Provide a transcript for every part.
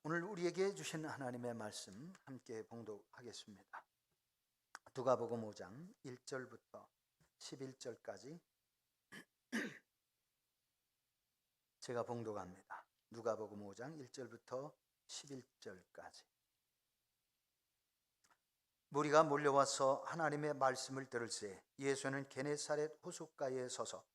오늘 우리에게 주신 하나님의 말씀 함께 봉독하겠습니다. 누가복음 5장 1절부터 11절까지 제가 봉독합니다. 누가복음 5장 1절부터 11절까지. 무리가 몰려와서 하나님의 말씀을 들을새 예수는 게네사렛 호숫가에 서서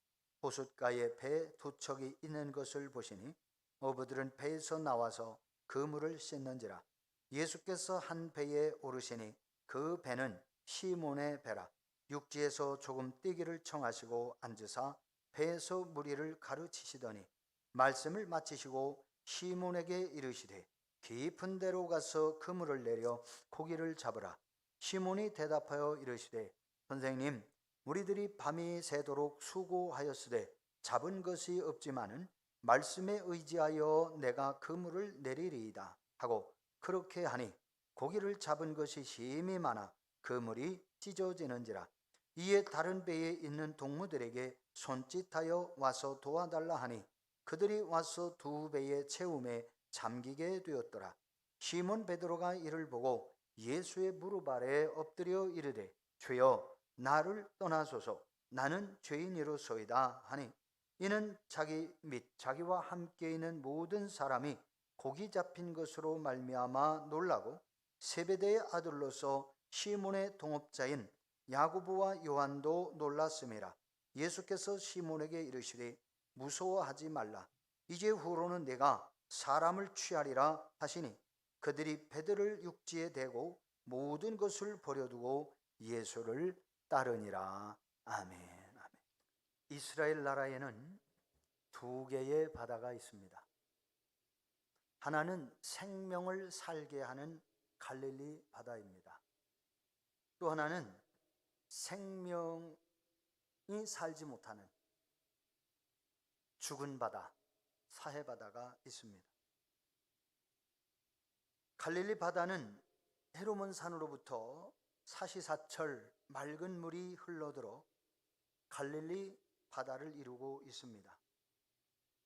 호숫가에 배 두 척이 있는 것을 보시니 어부들은 배에서 나와서 그물을 씻는지라. 예수께서 한 배에 오르시니 그 배는 시몬의 배라. 육지에서 조금 뛰기를 청하시고 앉으사 배에서 무리를 가르치시더니 말씀을 마치시고 시몬에게 이르시되 깊은 데로 가서 그물을 내려 고기를 잡으라. 시몬이 대답하여 이르시되 선생님, 우리들이 밤이 새도록 수고하였으되 잡은 것이 없지만은 말씀에 의지하여 내가 그물을 내리리이다 하고 그렇게 하니 고기를 잡은 것이 심히 많아 그물이 찢어지는지라. 이에 다른 배에 있는 동무들에게 손짓하여 와서 도와달라 하니 그들이 와서 두 배의 채움에 잠기게 되었더라. 시몬 베드로가 이를 보고 예수의 무릎 아래 엎드려 이르되 주여 나를 떠나소서, 나는 죄인이로소이다 하니 이는 자기 및 자기와 함께 있는 모든 사람이 고기 잡힌 것으로 말미암아 놀라고 세베대의 아들로서 시몬의 동업자인 야고보와 요한도 놀랐음이라. 예수께서 시몬에게 이르시되 무서워하지 말라. 이제 후로는 내가 사람을 취하리라 하시니 그들이 배들을 육지에 대고 모든 것을 버려두고 예수를 따르니라. 아멘. 이스라엘 나라에는 두 개의 바다가 있습니다. 하나는 생명을 살게 하는 갈릴리 바다입니다. 또 하나는 생명이 살지 못하는 죽은 바다, 사해 바다가 있습니다. 갈릴리 바다는 헤르몬 산으로부터 사시사철 맑은 물이 흘러들어 갈릴리 바다를 이루고 있습니다.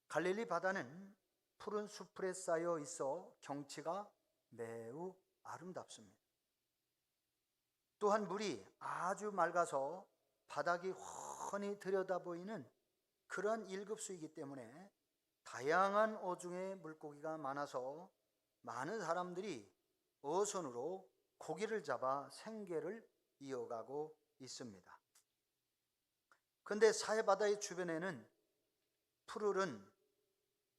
갈릴리 바다는 푸른 수풀에 쌓여 있어 경치가 매우 아름답습니다. 또한 물이 아주 맑아서 바닥이 훤히 들여다보이는 그러한 일급수이기 때문에 다양한 어종의 물고기가 많아서 많은 사람들이 어선으로 고기를 잡아 생계를 이어가고 있습니다. 그런데 사해바다의 주변에는 푸르른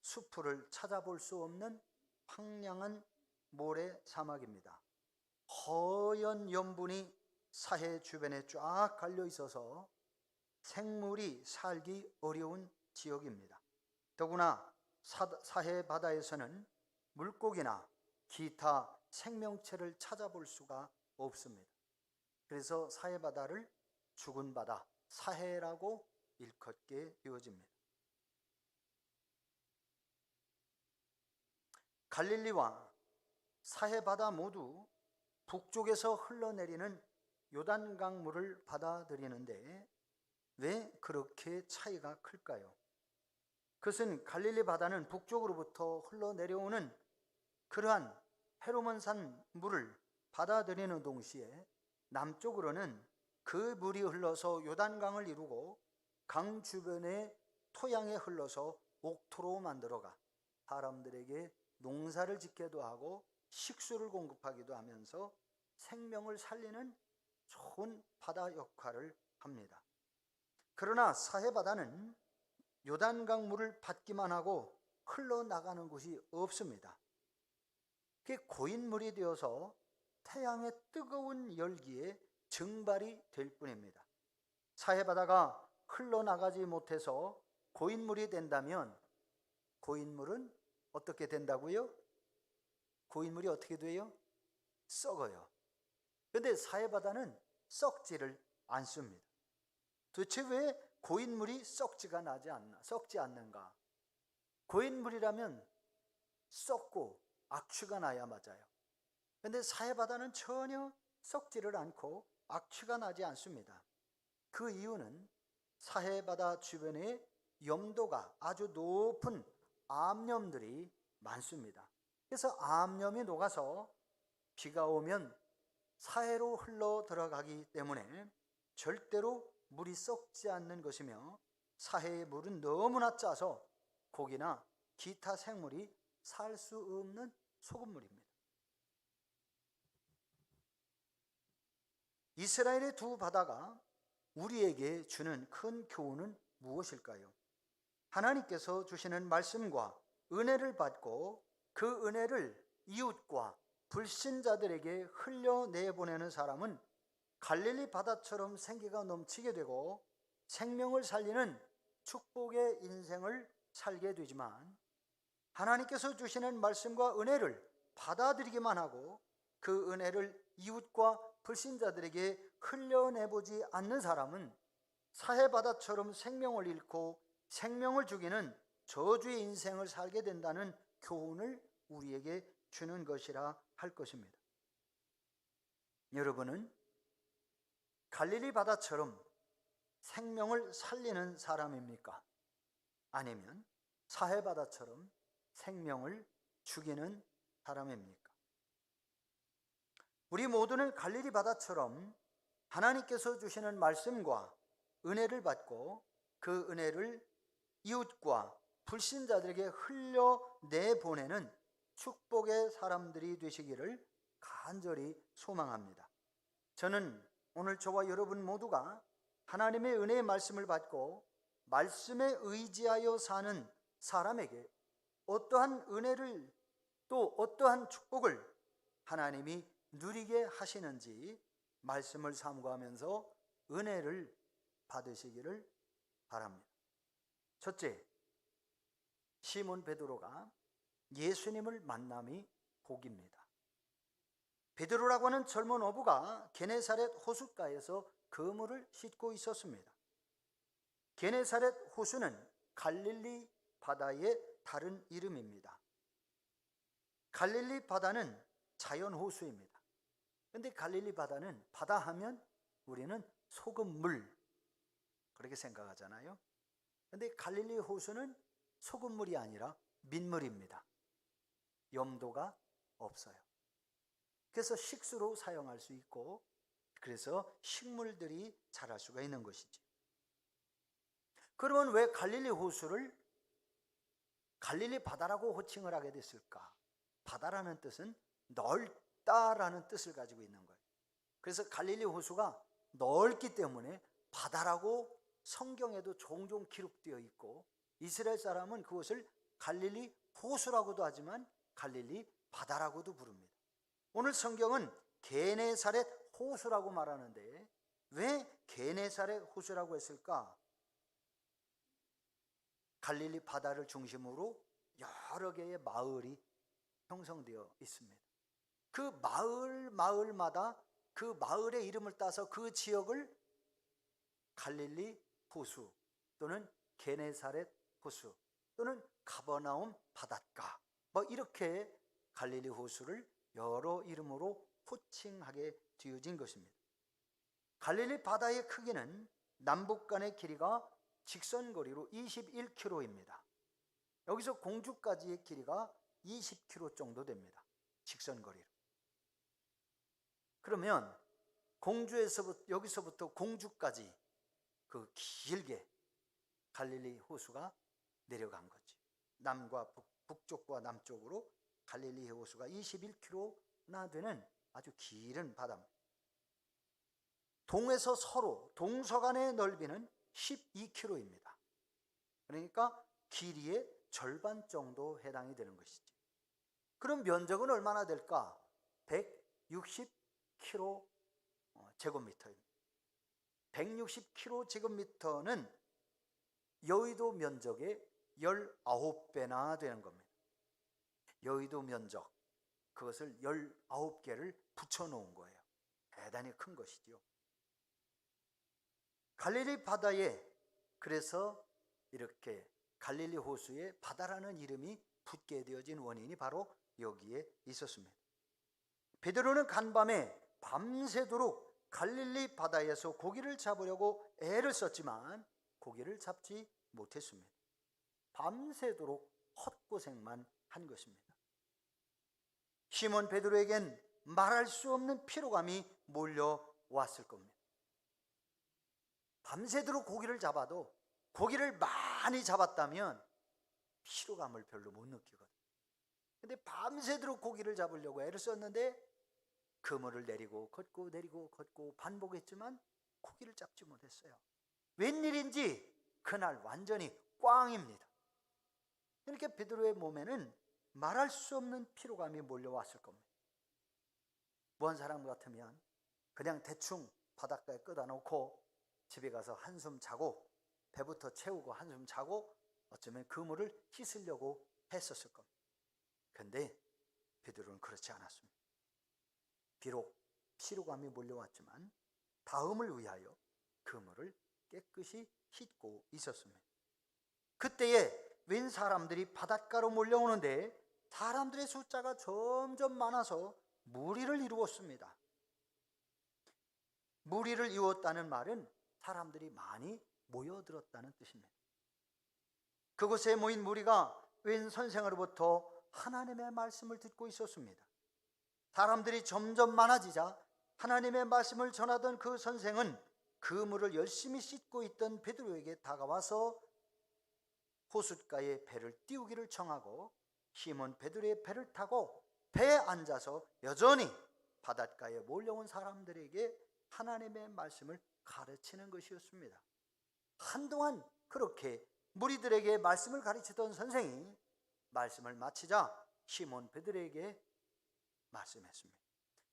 수풀을 찾아볼 수 없는 황량한 모래 사막입니다. 허연 염분이 사해 주변에 쫙 갈려 있어서 생물이 살기 어려운 지역입니다. 더구나 사해 바다에서는 물고기나 기타 생명체를 찾아볼 수가 없습니다. 그래서 사해 바다를 죽은 바다, 사해라고 일컫게 되어집니다. 갈릴리와 사해 바다 모두 북쪽에서 흘러내리는 요단강 물을 받아들이는데 왜 그렇게 차이가 클까요? 그것은 갈릴리 바다는 북쪽으로부터 흘러내려오는 그러한 헤르몬산 물을 받아들이는 동시에 남쪽으로는 그 물이 흘러서 요단강을 이루고 강 주변의 토양에 흘러서 옥토로 만들어가 사람들에게 농사를 짓게도 하고 식수를 공급하기도 하면서 생명을 살리는 좋은 바다 역할을 합니다. 그러나 사해바다는 요단강 물을 받기만 하고 흘러나가는 곳이 없습니다. 그게 고인물이 되어서 태양의 뜨거운 열기에 증발이 될 뿐입니다. 사해바다가 흘러나가지 못해서 고인물이 된다면 고인물은 어떻게 된다고요? 고인물이 어떻게 돼요? 썩어요. 그런데 사해바다는 썩지를 않습니다. 도대체 왜 고인물이 썩지 않는가? 고인물이라면 썩고 악취가 나야 맞아요. 그런데 사해바다는 전혀 썩지를 않고 악취가 나지 않습니다. 그 이유는 사해바다 주변에 염도가 아주 높은 암염들이 많습니다. 그래서 암염이 녹아서 비가 오면 사해로 흘러 들어가기 때문에 절대로 물이 썩지 않는 것이며, 사해의 물은 너무나 짜서 고기나 기타 생물이 살 수 없는 소금물입니다. 이스라엘의 두 바다가 우리에게 주는 큰 교훈은 무엇일까요? 하나님께서 주시는 말씀과 은혜를 받고 그 은혜를 이웃과 불신자들에게 흘려내보내는 사람은 갈릴리 바다처럼 생기가 넘치게 되고 생명을 살리는 축복의 인생을 살게 되지만, 하나님께서 주시는 말씀과 은혜를 받아들이기만 하고 그 은혜를 이웃과 불신자들에게 흘려내보지 않는 사람은 사해바다처럼 생명을 잃고 생명을 죽이는 저주의 인생을 살게 된다는 교훈을 우리에게 주는 것이라 할 것입니다. 여러분은 갈릴리 바다처럼 생명을 살리는 사람입니까? 아니면 사해바다처럼 생명을 죽이는 사람입니까? 우리 모두는 갈릴리 바다처럼 하나님께서 주시는 말씀과 은혜를 받고 그 은혜를 이웃과 불신자들에게 흘려내보내는 축복의 사람들이 되시기를 간절히 소망합니다. 저는 오늘 저와 여러분 모두가 하나님의 은혜의 말씀을 받고 말씀에 의지하여 사는 사람에게 어떠한 은혜를 또 어떠한 축복을 하나님이 누리게 하시는지 말씀을 삼고하면서 은혜를 받으시기를 바랍니다. 첫째, 시몬 베드로가 예수님을 만남이 복입니다. 베드로라고 하는 젊은 어부가 게네사렛 호숫가에서 그물을 싣고 있었습니다. 게네사렛 호수는 갈릴리 바다의 다른 이름입니다. 갈릴리 바다는 자연 호수입니다. 그런데 갈릴리 바다는 바다 하면 우리는 소금물 그렇게 생각하잖아요. 그런데 갈릴리 호수는 소금물이 아니라 민물입니다. 염도가 없어요. 그래서 식수로 사용할 수 있고, 그래서 식물들이 자랄 수가 있는 것이죠. 그러면 왜 갈릴리 호수를 갈릴리 바다라고 호칭을 하게 됐을까? 바다라는 뜻은 넓다라는 뜻을 가지고 있는 거예요. 그래서 갈릴리 호수가 넓기 때문에 바다라고 성경에도 종종 기록되어 있고, 이스라엘 사람은 그것을 갈릴리 호수라고도 하지만 갈릴리 바다라고도 부릅니다. 오늘 성경은 게네사렛 호수라고 말하는데 왜 게네사렛 호수라고 했을까? 갈릴리 바다를 중심으로 여러 개의 마을이 형성되어 있습니다. 그 마을마다 그 마을의 이름을 따서 그 지역을 갈릴리 호수 또는 게네사렛 호수 또는 가버나움 바닷가 이렇게 갈릴리 호수를 여러 이름으로 호칭하게 되어진 것입니다. 갈릴리 바다의 크기는 남북 간의 길이가 직선거리로 21km입니다. 여기서 공주까지의 길이가 20km 정도 됩니다. 직선거리로. 그러면 여기서부터 공주까지 그 길게 갈릴리 호수가 내려간 거지. 남과 북쪽과 남쪽으로 갈릴리 호수가 21km나 되는 아주 길은 바다입니다. 동에서 서로 동서간의 넓이는 12km입니다. 그러니까 길이의 절반 정도 해당이 되는 것이죠. 그럼 면적은 얼마나 될까? 160km 제곱미터입니다. 160km 제곱미터는 여의도 면적의 19배나 되는 겁니다. 여의도 면적, 그것을 19개를 붙여놓은 거예요. 대단히 큰 것이죠. 갈릴리 바다에 그래서 이렇게 갈릴리 호수에 바다라는 이름이 붙게 되어진 원인이 바로 여기에 있었습니다. 베드로는 간밤에 밤새도록 갈릴리 바다에서 고기를 잡으려고 애를 썼지만 고기를 잡지 못했습니다. 밤새도록 헛고생만 한 것입니다. 시몬 베드로에겐 말할 수 없는 피로감이 몰려왔을 겁니다. 밤새도록 고기를 잡아도 고기를 많이 잡았다면 피로감을 별로 못 느끼거든요. 근데 밤새도록 고기를 잡으려고 애를 썼는데 그물을 내리고 걷고 내리고 걷고 반복했지만 고기를 잡지 못했어요. 웬일인지 그날 완전히 꽝입니다. 그러니까 베드로의 몸에는 말할 수 없는 피로감이 몰려왔을 겁니다. 먼 사람 같으면 그냥 대충 바닷가에 끄다 놓고 집에 가서 한숨 자고 배부터 채우고 한숨 자고 어쩌면 그물을 씻으려고 했었을 겁니다. 그런데 베드로는 그렇지 않았습니다. 비록 피로감이 몰려왔지만 다음을 위하여 그물을 깨끗이 씻고 있었습니다. 그때에 웬 사람들이 바닷가로 몰려오는데 사람들의 숫자가 점점 많아서 무리를 이루었습니다. 무리를 이루었다는 말은 사람들이 많이 모여들었다는 뜻입니다. 그곳에 모인 무리가 웬 선생으로부터 하나님의 말씀을 듣고 있었습니다. 사람들이 점점 많아지자 하나님의 말씀을 전하던 그 선생은 그물을 열심히 씻고 있던 베드로에게 다가와서 호숫가에 배를 띄우기를 청하고 시몬 베드로의 배를 타고 배에 앉아서 여전히 바닷가에 몰려온 사람들에게 하나님의 말씀을 가르치는 것이었습니다. 한동안 그렇게 무리들에게 말씀을 가르치던 선생이 말씀을 마치자 시몬 베드로에게 말씀했습니다.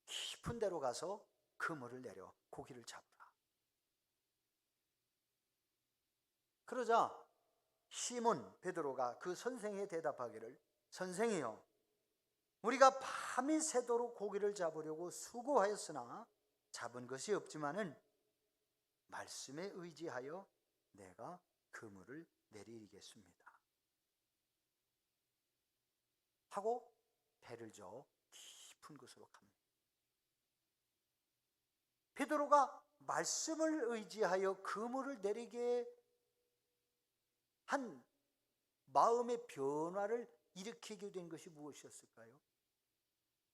깊은 데로 가서 그물을 내려 고기를 잡으라. 그러자 시몬 베드로가 그 선생에 대답하기를, 선생이여, 우리가 밤이 새도록 고기를 잡으려고 수고하였으나 잡은 것이 없지만은 말씀에 의지하여 내가 그물을 내리겠습니다 하고 배를 저어 깊은 곳으로 갑니다. 베드로가 말씀을 의지하여 그물을 내리게 한 마음의 변화를 일으키게 된 것이 무엇이었을까요?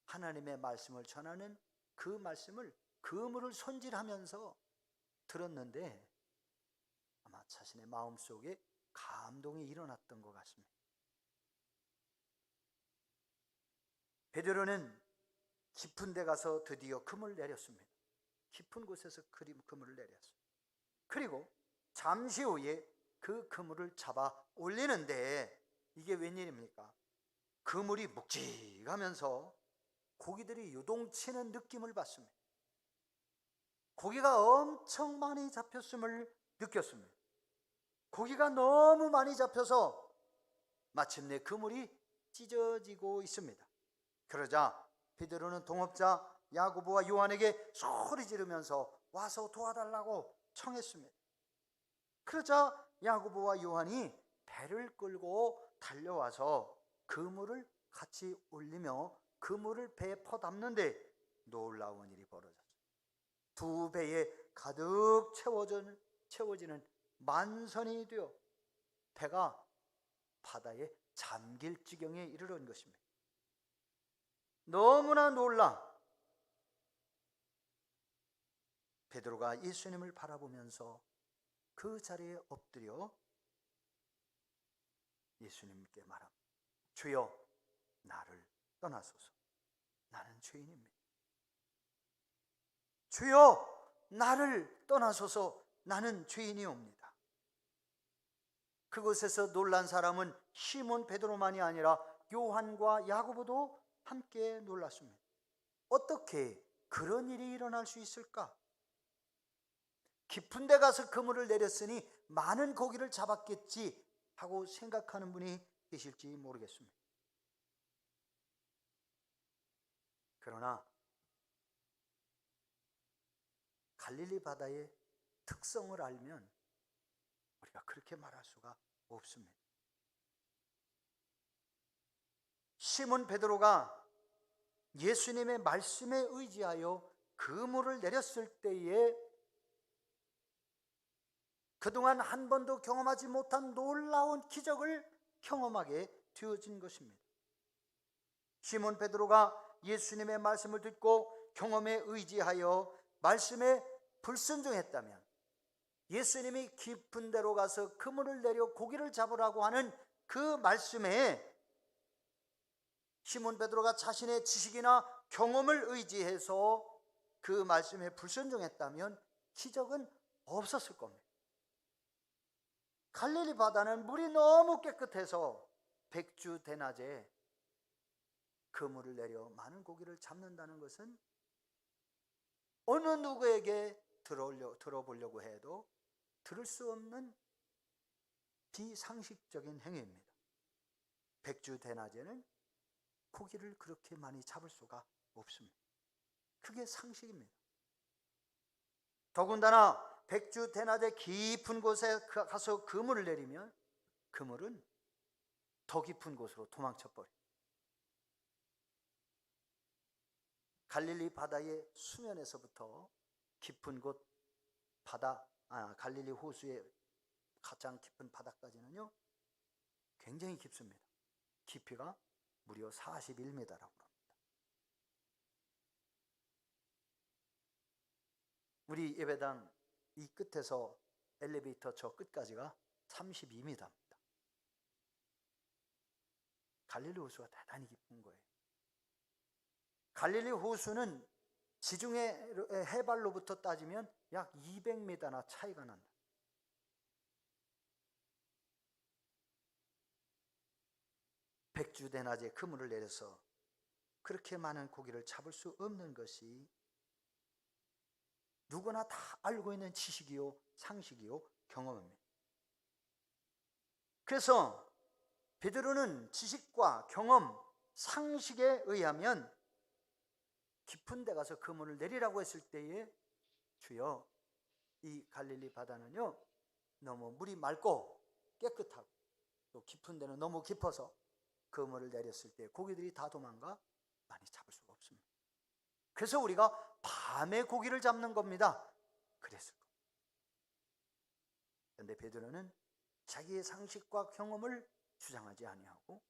하나님의 말씀을 전하는 그 말씀을 그물을 손질하면서 들었는데 아마 자신의 마음속에 감동이 일어났던 것 같습니다. 베드로는 깊은 데 가서 드디어 그물을 내렸습니다. 깊은 곳에서 그물을 내렸어요. 그리고 잠시 후에 그 그물을 잡아 올리는데 이게 웬일입니까? 그물이 묵직하면서 고기들이 요동치는 느낌을 받습니다. 고기가 엄청 많이 잡혔음을 느꼈습니다. 고기가 너무 많이 잡혀서 마침내 그물이 찢어지고 있습니다. 그러자 베드로는 동업자 야고보와 요한에게 소리 지르면서 와서 도와달라고 청했습니다. 그러자 야고보와 요한이 배를 끌고 달려와서 그물을 같이 올리며 그물을 배에 퍼담는데 놀라운 일이 벌어졌어요. 두 배에 가득 채워지는 만선이 되어 배가 바다에 잠길 지경에 이르는 것입니다. 너무나 놀라 베드로가 예수님을 바라보면서 그 자리에 엎드려 예수님께 말합니다. 주여, 나를 떠나소서. 나는 죄인입니다. 주여, 나를 떠나소서. 나는 죄인이옵니다. 그곳에서 놀란 사람은 시몬 베드로만이 아니라 요한과 야고보도 함께 놀랐습니다. 어떻게 그런 일이 일어날 수 있을까? 깊은 데 가서 그물을 내렸으니 많은 고기를 잡았겠지 하고 생각하는 분이 계실지 모르겠습니다. 그러나 갈릴리 바다의 특성을 알면 우리가 그렇게 말할 수가 없습니다. 시몬 베드로가 예수님의 말씀에 의지하여 그물을 내렸을 때에 그동안 한 번도 경험하지 못한 놀라운 기적을 경험하게 되어진 것입니다. 시몬 베드로가 예수님의 말씀을 듣고 경험에 의지하여 말씀에 불순종했다면, 예수님이 깊은 데로 가서 그물을 내려 고기를 잡으라고 하는 그 말씀에 시몬 베드로가 자신의 지식이나 경험을 의지해서 그 말씀에 불순종했다면 기적은 없었을 겁니다. 갈릴리 바다는 물이 너무 깨끗해서 백주 대낮에 그물을 내려 많은 고기를 잡는다는 것은 어느 누구에게 들어보려고 해도 들을 수 없는 비상식적인 행위입니다. 백주 대낮에는 고기를 그렇게 많이 잡을 수가 없습니다. 그게 상식입니다. 더군다나 백주 대낮에 깊은 곳에 가서 그물을 내리면 그물은 더 깊은 곳으로 도망쳐 버려요. 갈릴리 바다의 수면에서부터 깊은 곳 갈릴리 호수의 가장 깊은 바다까지는요 굉장히 깊습니다. 깊이가 무려 41m라고 합니다. 우리 예배당 이 끝에서 엘리베이터 저 끝까지가 32m입니다. 갈릴리 호수가 대단히 깊은 거예요. 갈릴리 호수는 지중해 해발로부터 따지면 약 200m나 차이가 난다. 백주 대낮에 그물을 내려서 그렇게 많은 고기를 잡을 수 없는 것이 누구나 다 알고 있는 지식이요, 상식이요, 경험입니다. 그래서 베드로는 지식과 경험, 상식에 의하면 깊은 데 가서 그물을 내리라고 했을 때에 주여, 이 갈릴리 바다는요 너무 물이 맑고 깨끗하고 또 깊은 데는 너무 깊어서 그물을 내렸을 때 고기들이 다 도망가 많이 잡을 수가 없습니다. 그래서 우리가 밤에 고기를 잡는 겁니다. 그랬을 겁니다. 그런데 베드로는 자기의 상식과 경험을 주장하지 아니하고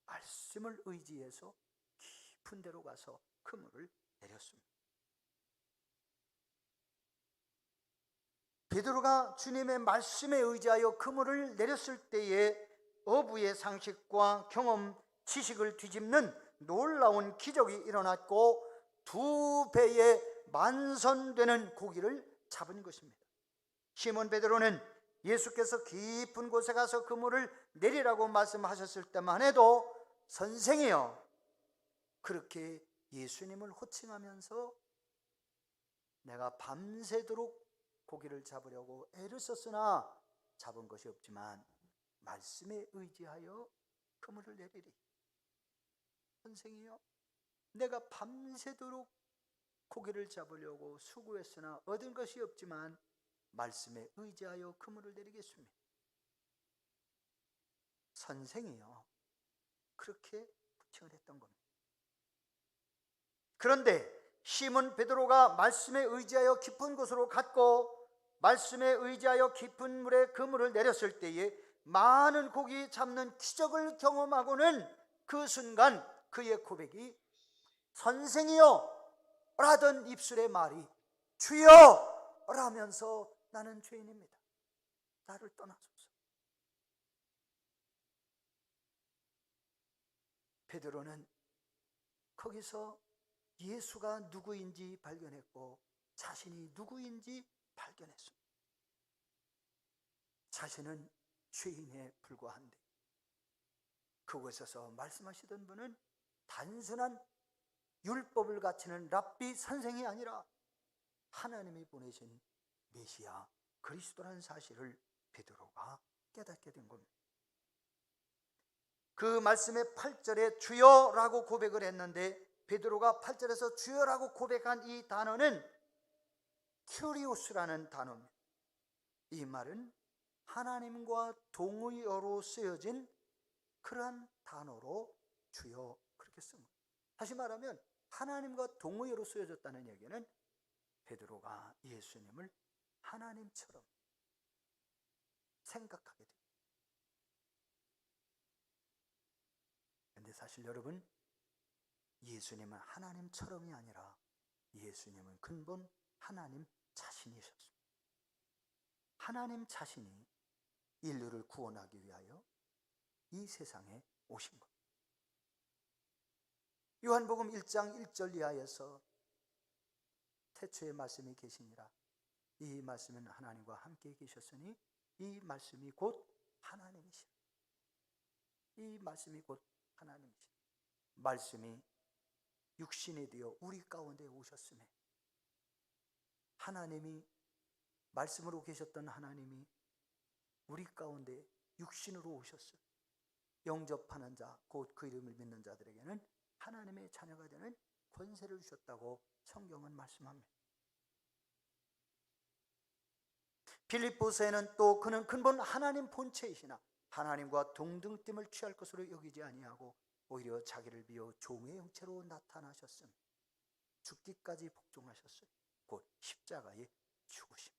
말씀을 의지해서 깊은 데로 가서 그물을 내렸습니다. 베드로가 주님의 말씀에 의지하여 그물을 내렸을 때에 어부의 상식과 경험, 지식을 뒤집는 놀라운 기적이 일어났고 2배의 만선되는 고기를 잡은 것입니다. 시몬 베드로는 예수께서 깊은 곳에 가서 그물을 내리라고 말씀하셨을 때만 해도 선생이여, 그렇게 예수님을 호칭하면서 내가 밤새도록 고기를 잡으려고 애를 썼으나 잡은 것이 없지만 말씀에 의지하여 그물을 내리리. 선생이여, 내가 밤새도록 고기를 잡으려고 수고했으나 얻은 것이 없지만 말씀에 의지하여 그물을 내리겠습니다. 선생이여, 그렇게 호칭을 했던 겁니다. 그런데 시몬 베드로가 말씀에 의지하여 깊은 곳으로 갔고 말씀에 의지하여 깊은 물에 그물을 내렸을 때에 많은 고기 잡는 기적을 경험하고는 그 순간 그의 고백이 선생이여 라던 입술의 말이 주여 라면서 나는 죄인입니다. 나를 떠나소서. 베드로는 거기서 예수가 누구인지 발견했고 자신이 누구인지 발견했습니다. 자신은 죄인에 불과한데 그곳에서 말씀하시던 분은 단순한 율법을 갖추는 랍비 선생이 아니라 하나님이 보내신 메시아 그리스도라는 사실을 베드로가 깨닫게 된 겁니다. 그 말씀의 8절에 주여라고 고백을 했는데 베드로가 8절에서 주여라고 고백한 이 단어는 큐리오스라는 단어입니다. 이 말은 하나님과 동의어로 쓰여진 그러한 단어로 주여 그렇게 쓴 겁니다. 다시 말하면 하나님과 동의어로 쓰여졌다는 얘기는 베드로가 예수님을 하나님처럼 생각하게 됩니다. 그런데 사실 여러분, 예수님은 하나님처럼이 아니라 예수님은 근본 하나님 자신이셨습니다. 하나님 자신이 인류를 구원하기 위하여 이 세상에 오신 것. 요한복음 1장 1절 이하에서 태초에 말씀이 계시니라. 이 말씀은 하나님과 함께 계셨으니 이 말씀이 곧 하나님이시라. 이 말씀이 곧 하나님이시라. 말씀이 육신이 되어 우리 가운데 오셨음에 하나님이 말씀으로 계셨던 하나님이 우리 가운데 육신으로 오셨어요. 영접하는 자, 곧 그 이름을 믿는 자들에게는 하나님의 자녀가 되는 권세를 주셨다고 성경은 말씀합니다. 빌립보서에는 또 그는 근본 하나님 본체이시나 하나님과 동등됨을 취할 것으로 여기지 아니하고 오히려 자기를 비워 종의 형체로 나타나셨음. 죽기까지 복종하셨어요. 곧 십자가에 죽으심.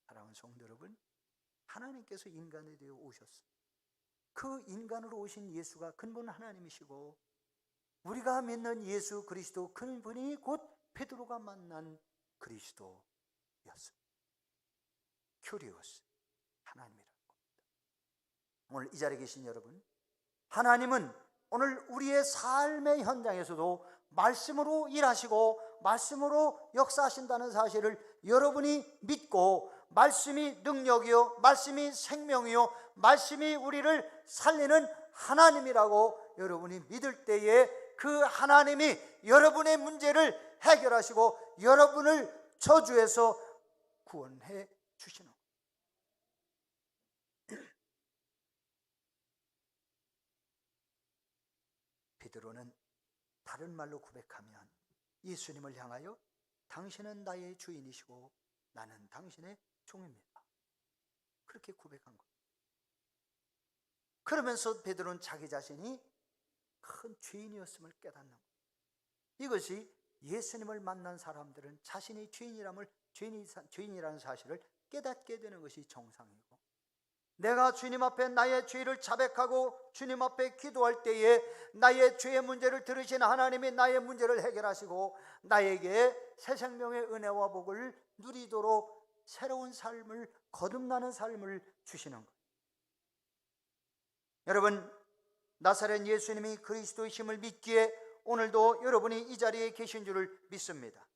사랑하는 성도 여러분, 하나님께서 인간이 되어 오셨어요. 그 인간으로 오신 예수가 근본 하나님이시고 우리가 믿는 예수 그리스도 그분이 곧 베드로가 만난 그리스도였습니다. 큐리오스, 하나님이라는 겁니다. 오늘 이 자리에 계신 여러분, 하나님은 오늘 우리의 삶의 현장에서도 말씀으로 일하시고 말씀으로 역사하신다는 사실을 여러분이 믿고, 말씀이 능력이요, 말씀이 생명이요, 말씀이 우리를 살리는 하나님이라고 여러분이 믿을 때에 그 하나님이 여러분의 문제를 해결하시고 여러분을 저주에서 구원해 주시는 거예요. 베드로는 다른 말로 고백하면 예수님을 향하여 당신은 나의 주인이시고 나는 당신의 종입니다. 그렇게 고백한 거예요. 그러면서 베드로는 자기 자신이 큰 죄인이었음을 깨닫는 거예요. 이것이 예수님을 만난 사람들은 자신이 죄인이라는 사실을 깨닫게 되는 것이 정상이고, 내가 주님 앞에 나의 죄를 자백하고 주님 앞에 기도할 때에 나의 죄의 문제를 들으신 하나님이 나의 문제를 해결하시고 나에게 새 생명의 은혜와 복을 누리도록 새로운 삶을, 거듭나는 삶을 주시는 거예요. 여러분, 나사렛 예수님이 그리스도이심을 믿기에 오늘도 여러분이 이 자리에 계신 줄을 믿습니다.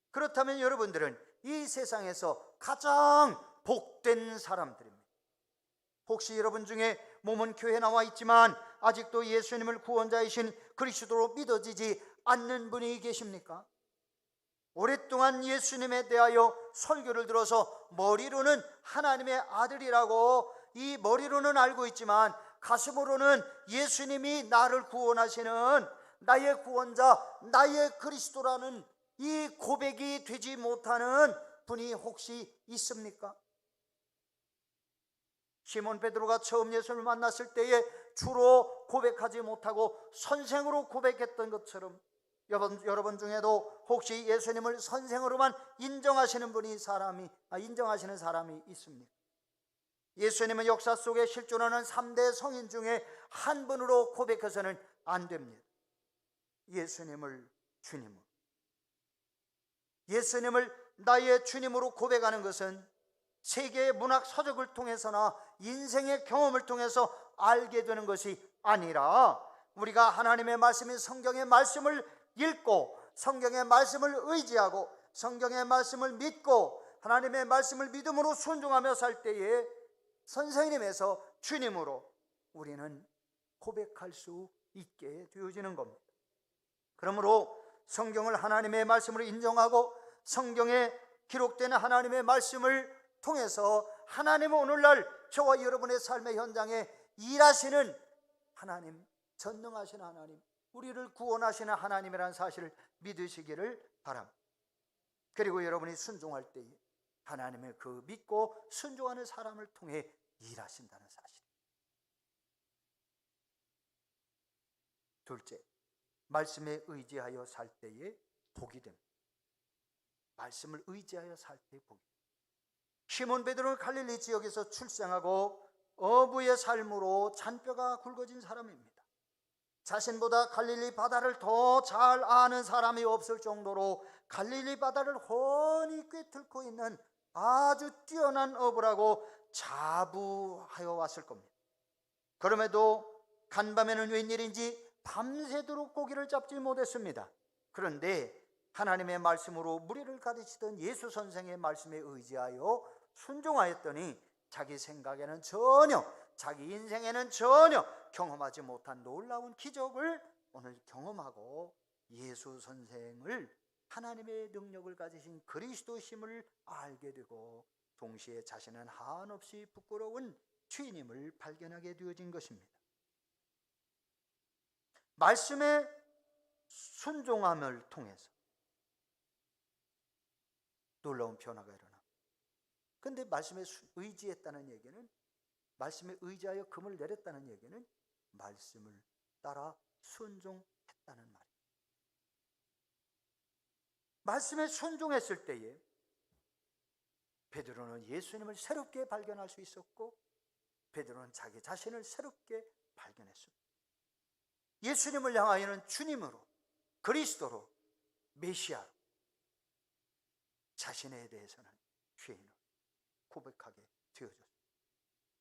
그렇다면 여러분들은 이 세상에서 가장 복된 사람들입니다. 혹시 여러분 중에 몸은 교회에 나와 있지만 아직도 예수님을 구원자이신 그리스도로 믿어지지 않는 분이 계십니까? 오랫동안 예수님에 대하여 설교를 들어서 머리로는 하나님의 아들이라고 이 머리로는 알고 있지만 가슴으로는 예수님이 나를 구원하시는 나의 구원자, 나의 그리스도라는 이 고백이 되지 못하는 분이 혹시 있습니까? 시몬 베드로가 처음 예수님을 만났을 때에 주로 고백하지 못하고 선생으로 고백했던 것처럼 여러분 중에도 혹시 예수님을 선생으로만 인정하시는 사람이 있습니까? 예수님은 역사 속에 실존하는 3대 성인 중에 한 분으로 고백해서는 안 됩니다. 예수님을 주님으로, 예수님을 나의 주님으로 고백하는 것은 세계의 문학 서적을 통해서나 인생의 경험을 통해서 알게 되는 것이 아니라 우리가 하나님의 말씀인 성경의 말씀을 읽고 성경의 말씀을 의지하고 성경의 말씀을 믿고 하나님의 말씀을 믿음으로 순종하며 살 때에 선생님에서 주님으로 우리는 고백할 수 있게 되어지는 겁니다. 그러므로 성경을 하나님의 말씀으로 인정하고 성경에 기록된 하나님의 말씀을 통해서 하나님은 오늘날 저와 여러분의 삶의 현장에 일하시는 하나님, 전능하신 하나님, 우리를 구원하시는 하나님이라는 사실을 믿으시기를 바랍니다. 그리고 여러분이 순종할 때에 하나님의 그 믿고 순종하는 사람을 통해 일하신다는 사실. 둘째, 말씀에 의지하여 살 때에 복이 됩니다. 말씀을 의지하여 살 때에 복이 됩니다. 시몬 베드로는 갈릴리 지역에서 출생하고 어부의 삶으로 잔뼈가 굵어진 사람입니다. 자신보다 갈릴리 바다를 더 잘 아는 사람이 없을 정도로 갈릴리 바다를 훤히 꿰뚫고 있는 아주 뛰어난 어부라고 자부하여 왔을 겁니다. 그럼에도 간밤에는 웬일인지 밤새도록 고기를 잡지 못했습니다. 그런데 하나님의 말씀으로 무리를 가르치던 예수 선생의 말씀에 의지하여 순종하였더니 자기 생각에는 전혀, 자기 인생에는 전혀 경험하지 못한 놀라운 기적을 오늘 경험하고 예수 선생을, 하나님의 능력을 가지신 그리스도심을 알게 되고 동시에 자신은 한없이 부끄러운 주인임을 발견하게 되어진 것입니다. 말씀의 순종함을 통해서 놀라운 변화가 일어나. 그런데 말씀에 의지했다는 얘기는, 말씀에 의지하여 금을 내렸다는 얘기는 말씀을 따라 순종했다는 말이에요. 말씀에 순종했을 때에 베드로는 예수님을 새롭게 발견할 수 있었고 베드로는 자기 자신을 새롭게 발견했습니다. 예수님을 향하여는 주님으로, 그리스도로, 메시아로 자신에 대해서는 죄인으로 고백하게 되어졌습니다.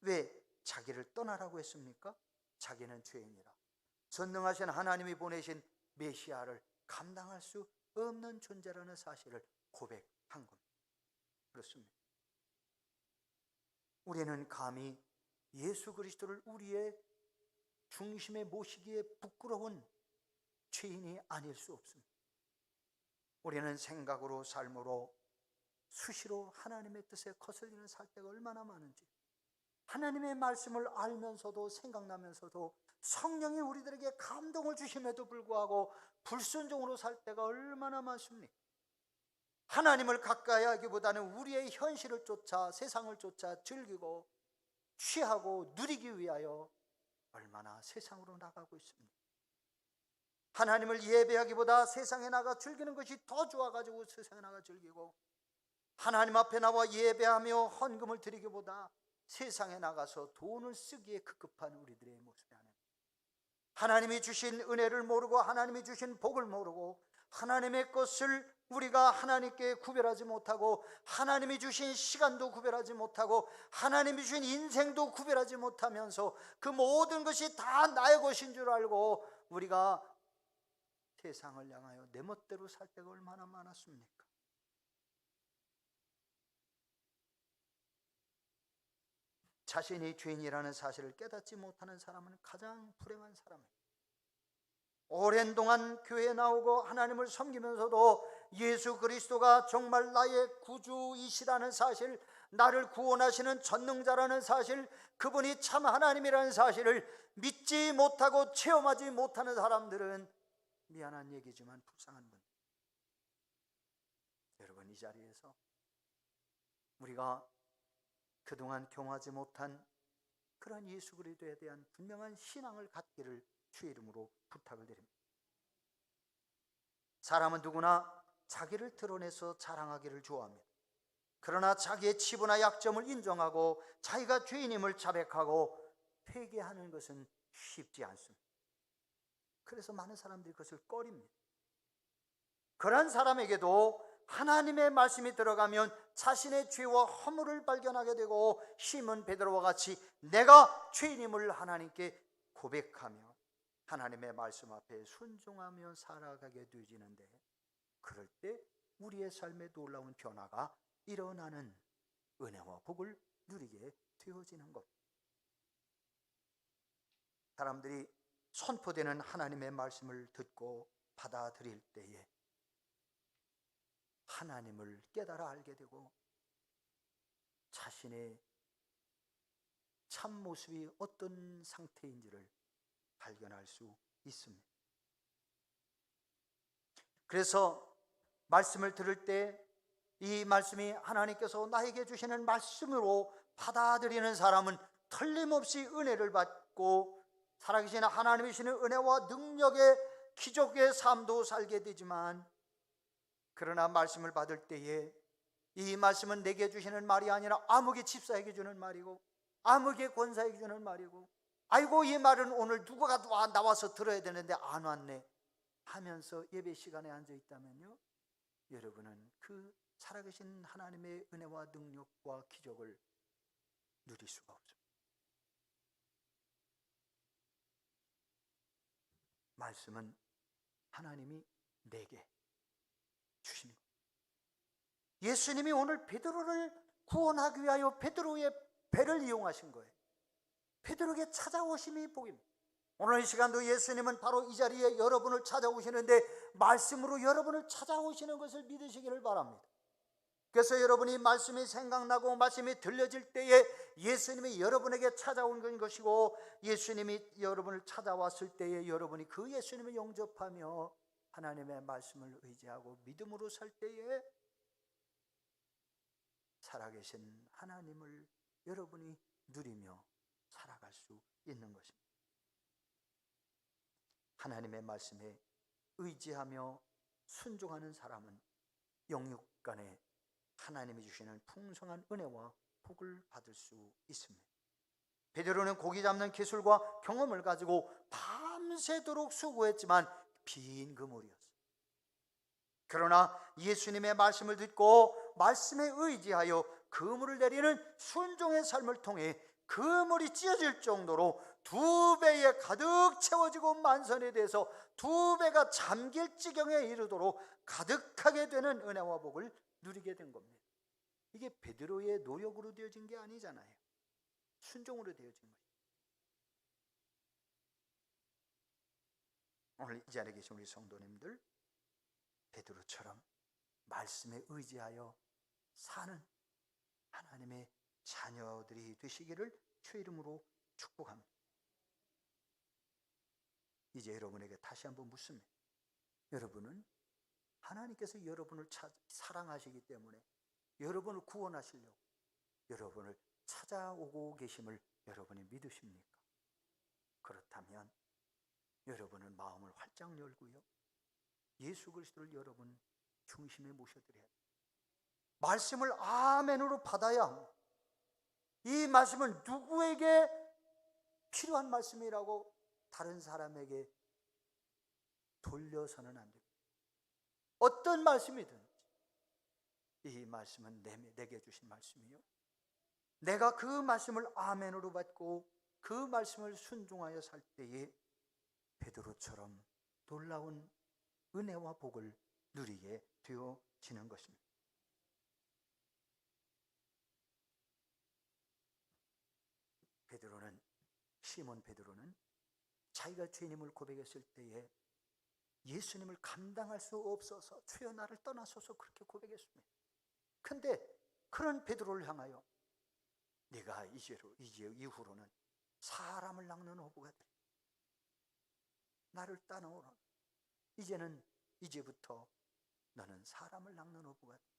왜 자기를 떠나라고 했습니까? 자기는 죄인이라 전능하신 하나님이 보내신 메시아를 감당할 수 없는 존재라는 사실을 고백한 겁니다. 그렇습니다. 우리는 감히 예수 그리스도를 우리의 중심에 모시기에 부끄러운 죄인이 아닐 수 없습니다. 우리는 생각으로, 삶으로 수시로 하나님의 뜻에 거슬리는 살 때가 얼마나 많은지, 하나님의 말씀을 알면서도, 생각나면서도 성령이 우리들에게 감동을 주심에도 불구하고 불순종으로 살 때가 얼마나 많습니까? 하나님을 가까이 하기보다는 우리의 현실을 쫓아, 세상을 쫓아 즐기고 취하고 누리기 위하여 얼마나 세상으로 나가고 있습니다. 하나님을 예배하기보다 세상에 나가 즐기는 것이 더 좋아가지고 세상에 나가 즐기고, 하나님 앞에 나와 예배하며 헌금을 드리기보다 세상에 나가서 돈을 쓰기에 급급한 우리들의 모습이 아닙니다. 하나님이 주신 은혜를 모르고, 하나님이 주신 복을 모르고, 하나님의 것을 우리가 하나님께 구별하지 못하고, 하나님이 주신 시간도 구별하지 못하고, 하나님이 주신 인생도 구별하지 못하면서 그 모든 것이 다 나의 것인 줄 알고 우리가 세상을 향하여 내 멋대로 살 때가 얼마나 많았습니까? 자신이 죄인이라는 사실을 깨닫지 못하는 사람은 가장 불행한 사람이에요. 오랜 동안 교회에 나오고 하나님을 섬기면서도 예수 그리스도가 정말 나의 구주이시라는 사실, 나를 구원하시는 전능자라는 사실, 그분이 참 하나님이라는 사실을 믿지 못하고 체험하지 못하는 사람들은, 미안한 얘기지만 불쌍한 분. 여러분, 이 자리에서 우리가 그동안 경험하지 못한 그런 예수 그리스도에 대한 분명한 신앙을 갖기를 주의 이름으로 부탁을 드립니다. 사람은 누구나 자기를 드러내서 자랑하기를 좋아합니다. 그러나 자기의 치부나 약점을 인정하고 자기가 죄인임을 자백하고 회개하는 것은 쉽지 않습니다. 그래서 많은 사람들이 그것을 꺼립니다. 그런 사람에게도 하나님의 말씀이 들어가면 자신의 죄와 허물을 발견하게 되고, 시몬 베드로와 같이 내가 죄인임을 하나님께 고백하며 하나님의 말씀 앞에 순종하며 살아가게 되어지는데, 그럴 때 우리의 삶에 놀라운 변화가 일어나는 은혜와 복을 누리게 되어지는 것. 사람들이 선포되는 하나님의 말씀을 듣고 받아들일 때에 하나님을 깨달아 알게 되고 자신의 참 모습이 어떤 상태인지를 발견할 수 있습니다. 그래서 말씀을 들을 때 이 말씀이 하나님께서 나에게 주시는 말씀으로 받아들이는 사람은 틀림없이 은혜를 받고 살아계신 하나님이 주시는 은혜와 능력의 기적의 삶도 살게 되지만, 그러나 말씀을 받을 때에 이 말씀은 내게 주시는 말이 아니라 암흑의 집사에게 주는 말이고, 암흑의 권사에게 주는 말이고, 아이고 이 말은 오늘 누가 나와서 들어야 되는데 안 왔네 하면서 예배 시간에 앉아 있다면요, 여러분은 그 살아계신 하나님의 은혜와 능력과 기적을 누릴 수가 없습니다. 말씀은 하나님이 내게 주신 것. 예수님이 오늘 베드로를 구원하기 위하여 베드로의 배를 이용하신 거예요. 베드로에게 찾아오심이 복입니다. 오늘 이 시간도 예수님은 바로 이 자리에 여러분을 찾아오시는데 말씀으로 여러분을 찾아오시는 것을 믿으시기를 바랍니다. 그래서 여러분이 말씀이 생각나고 말씀이 들려질 때에 예수님이 여러분에게 찾아온 것이고, 예수님이 여러분을 찾아왔을 때에 여러분이 그 예수님을 영접하며 하나님의 말씀을 의지하고 믿음으로 살 때에 살아계신 하나님을 여러분이 누리며 살아갈 수 있는 것입니다. 하나님의 말씀에 의지하며 순종하는 사람은 영육간에 하나님이 주시는 풍성한 은혜와 복을 받을 수 있습니다. 베드로는 고기 잡는 기술과 경험을 가지고 밤새도록 수고했지만 빈 그물이었어요. 그러나 예수님의 말씀을 듣고 말씀에 의지하여 그물을 내리는 순종의 삶을 통해 그물이 찢어질 정도로 2배에 가득 채워지고 만선이 돼서 2배가 잠길 지경에 이르도록 가득하게 되는 은혜와 복을 누리게 된 겁니다. 이게 베드로의 노력으로 되어진 게 아니잖아요. 순종으로 되어진 거예요. 오늘 이 자리에 계신 우리 성도님들, 베드로처럼 말씀에 의지하여 사는 하나님의 자녀들이 되시기를 주의 이름으로 축복합니다. 이제 여러분에게 다시 한번 묻습니다. 여러분은 하나님께서 여러분을 사랑하시기 때문에 여러분을 구원하시려고 여러분을 찾아오고 계심을 여러분이 믿으십니까? 그렇다면 여러분은 마음을 활짝 열고요, 예수 그리스도를 여러분 중심에 모셔드려야 돼요. 말씀을 아멘으로 받아야 합니다. 이 말씀은 누구에게 필요한 말씀이라고 다른 사람에게 돌려서는 안 됩니다. 어떤 말씀이든 이 말씀은 내게 주신 말씀이요, 내가 그 말씀을 아멘으로 받고 그 말씀을 순종하여 살 때에 베드로처럼 놀라운 은혜와 복을 누리게 되어지는 것입니다. 시몬 베드로는 자기가 죄인임을 고백했을 때에 예수님을 감당할 수 없어서 주여 나를 떠나소서 그렇게 고백했습니다. 근데 그런 베드로를 향하여 네가 이제 이후로는 사람을 낚는 어부가 되리라. 나를 따라오라. 이제부터 너는 사람을 낚는 어부가 되리라.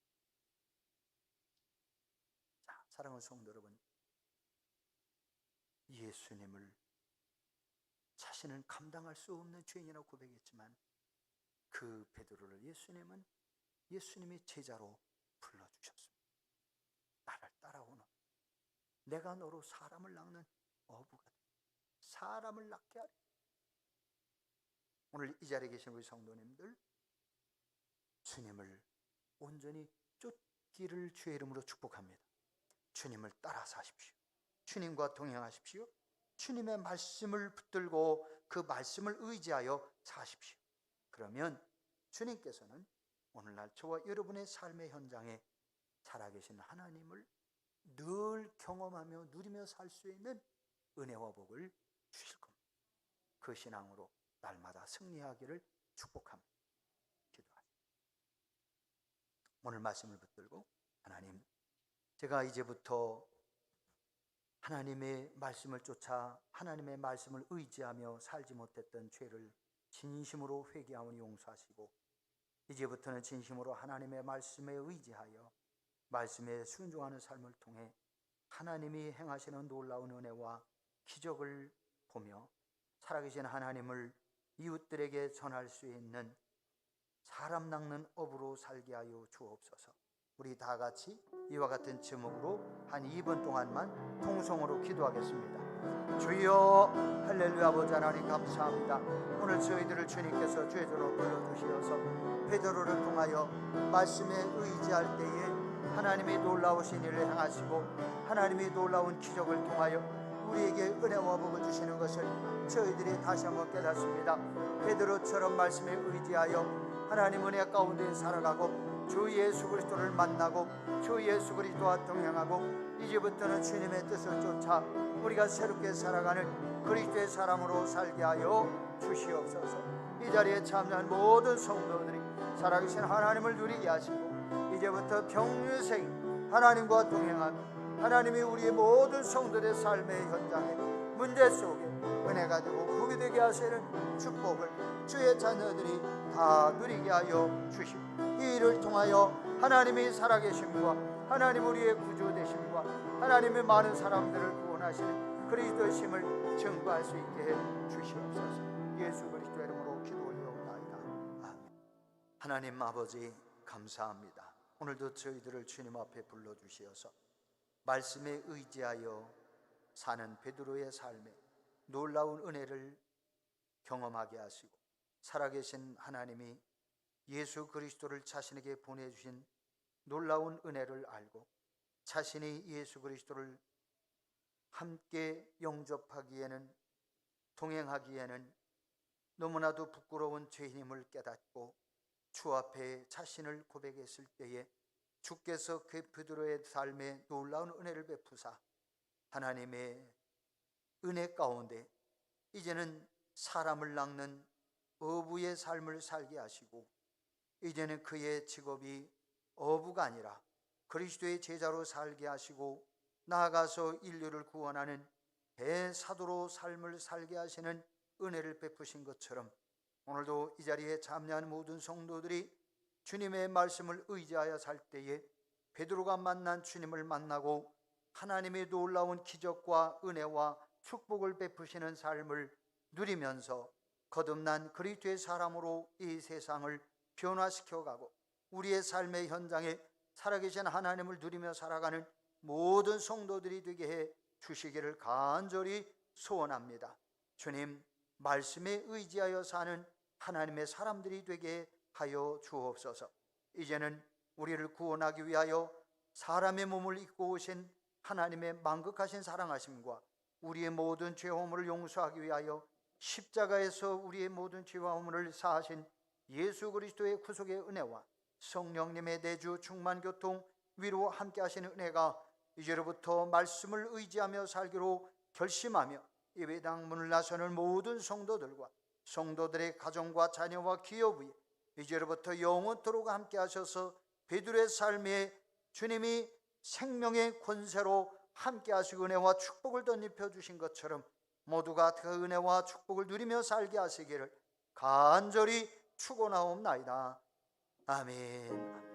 자, 사랑하는 성도 여러분, 예수님을 자신은 감당할 수 없는 죄인이라고 고백했지만 그 베드로를 예수님은 예수님의 제자로 불러주셨습니다. 나를 따라오는, 내가 너로 사람을 낚는 어부가 돼. 사람을 낚게 하리. 오늘 이 자리에 계신 우리 성도님들, 주님을 온전히 쫓기를 주의 이름으로 축복합니다. 주님을 따라서 하십시오. 주님과 동행하십시오. 주님의 말씀을 붙들고 그 말씀을 의지하여 사십시오. 그러면 주님께서는 오늘날 저와 여러분의 삶의 현장에 살아계신 하나님을 늘 경험하며 누리며 살 수 있는 은혜와 복을 주실 겁니다. 그 신앙으로 날마다 승리하기를 축복합니다. 기도하십시오. 오늘 말씀을 붙들고, 하나님, 제가 이제부터 하나님의 말씀을 쫓아 하나님의 말씀을 의지하며 살지 못했던 죄를 진심으로 회개하오니 용서하시고, 이제부터는 진심으로 하나님의 말씀에 의지하여 말씀에 순종하는 삶을 통해 하나님이 행하시는 놀라운 은혜와 기적을 보며 살아계신 하나님을 이웃들에게 전할 수 있는 사람 낚는 어부로 살게 하여 주옵소서. 우리 다 같이 이와 같은 제목으로 한 2분 동안만 통성으로 기도하겠습니다. 주여 할렐루야. 아버지 하나님 감사합니다. 오늘 저희들을 주님께서 죄조로 불러주시어서 베드로를 통하여 말씀에 의지할 때에 하나님이 놀라우신 일을 행하시고 하나님이 놀라운 기적을 통하여 우리에게 은혜와 복을 주시는 것을 저희들이 다시 한번 깨닫습니다. 베드로처럼 말씀에 의지하여 하나님 은혜 가운데 살아가고 주 예수 그리스도를 만나고 주 예수 그리스도와 동행하고 이제부터는 주님의 뜻을 쫓아 우리가 새롭게 살아가는 그리스도의 사람으로 살게 하여 주시옵소서. 이 자리에 참여한 모든 성도들이 살아계신 하나님을 누리게 하시고 이제부터 평생 하나님과 동행하는 하나님이 우리의 모든 성도들의 삶의 현장에 문제 속에 은혜 가지고 구비되게 하시는 축복을 주의 자녀들이 다 누리게 하여 주시고 이 일을 통하여 하나님이 살아계심과 하나님 우리의 구주 되심과 하나님의 많은 사람들을 구원하시는 그리스도의 심을 증거할 수 있게 해 주시옵소서. 예수 그리스도의 이름으로 기도 올려옵나이다. 아멘. 하나님 아버지 감사합니다. 오늘도 저희들을 주님 앞에 불러주시어서 말씀에 의지하여 사는 베드로의 삶에 놀라운 은혜를 경험하게 하시고 살아계신 하나님이 예수 그리스도를 자신에게 보내주신 놀라운 은혜를 알고 자신이 예수 그리스도를 함께 영접하기에는 동행하기에는 너무나도 부끄러운 죄인임을 깨닫고 주 앞에 자신을 고백했을 때에 주께서 그 베드로의 삶에 놀라운 은혜를 베푸사 하나님의 은혜 가운데 이제는 사람을 낚는 어부의 삶을 살게 하시고 이제는 그의 직업이 어부가 아니라 그리스도의 제자로 살게 하시고 나아가서 인류를 구원하는 대사도로 삶을 살게 하시는 은혜를 베푸신 것처럼 오늘도 이 자리에 참여하는 모든 성도들이 주님의 말씀을 의지하여 살 때에 베드로가 만난 주님을 만나고 하나님의 놀라운 기적과 은혜와 축복을 베푸시는 삶을 누리면서 거듭난 그리스도의 사람으로 이 세상을 변화시켜가고 우리의 삶의 현장에 살아계신 하나님을 누리며 살아가는 모든 성도들이 되게 해 주시기를 간절히 소원합니다. 주님, 말씀에 의지하여 사는 하나님의 사람들이 되게 하여 주옵소서. 이제는 우리를 구원하기 위하여 사람의 몸을 입고 오신 하나님의 만극하신 사랑하심과 우리의 모든 죄 허물을 용서하기 위하여 십자가에서 우리의 모든 죄와 허물을 사하신 예수 그리스도의 구속의 은혜와 성령님의 내주 충만 교통 위로 함께 하시는 은혜가 이제로부터 말씀을 의지하며 살기로 결심하며 예배당 문을 나서는 모든 성도들과 성도들의 가정과 자녀와 기업 위에 이제로부터 영원토록 함께 하셔서 베드로의 삶에 주님이 생명의 권세로 함께 하시고 은혜와 축복을 덧입혀 주신 것처럼 모두가 그 은혜와 축복을 누리며 살게 하시기를 간절히 축원하옵나이다. 아멘.